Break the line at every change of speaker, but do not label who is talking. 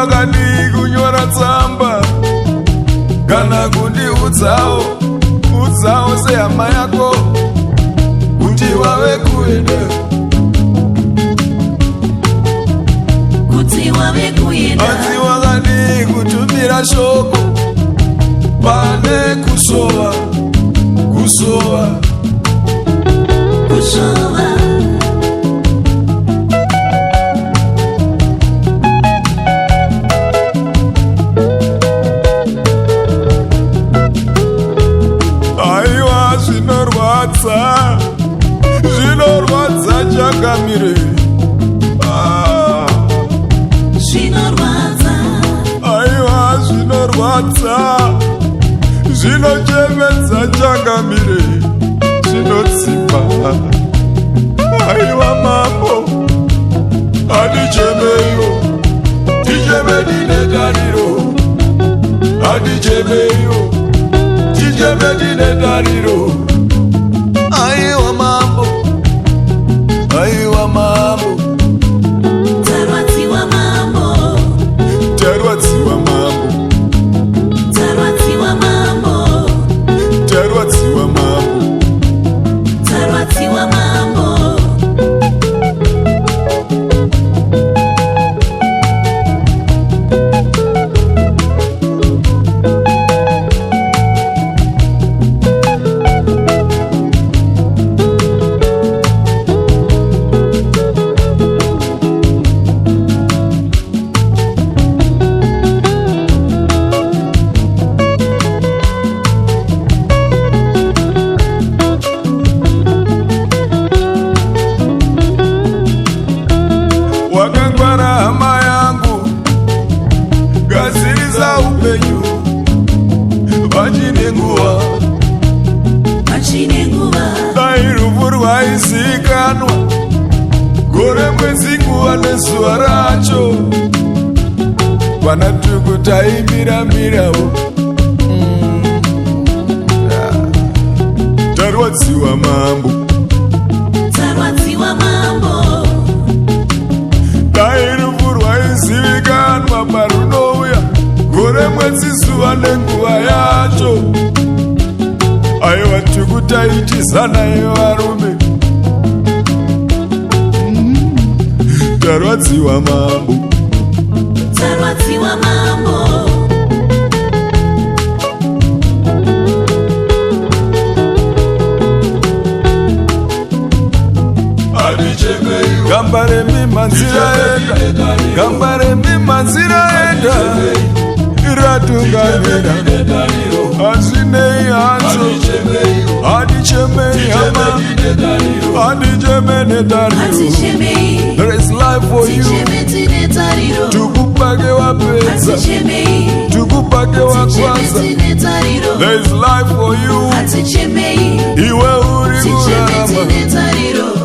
wakadi kunyora tsamba kana kundiudzawo sehama yako kuti wave kuenda asi wakadi kutumira shoko pane kusova aiwa zvinorwadza chakamire aiwa zvinorwadza zvinochemedza chakamire zvinotsimba aiwa mambo hadichemeyo tichemedine tariro hadichemeyo tichemedine tariro aiwa mambo
tarwadziwa mambo
tarwadziwa mambo
tarwadziwa mambo
tarwadziwa mambo
tarwadziwa mambo
wakangwara hama yangu gadziriza upenyu vachine nguva dai rufu rwaizikanwa gore mwedzi nguva nezuva racho vana Tuku taimiramirawo tarwadziwa mambo dai rufu rwaizivikanwa parunouya gore mwedzi zuva nenguva yacho aiwa Tuku taitizanaye varume tarwadziwa mambo gambare mimanzira enda ratungamira hazinei hanzo hadichemei hama hadichemene tariro. There is life for you. Tukupake wapedza tukupake wakwanza. There is life for you. Iwe uri kurarama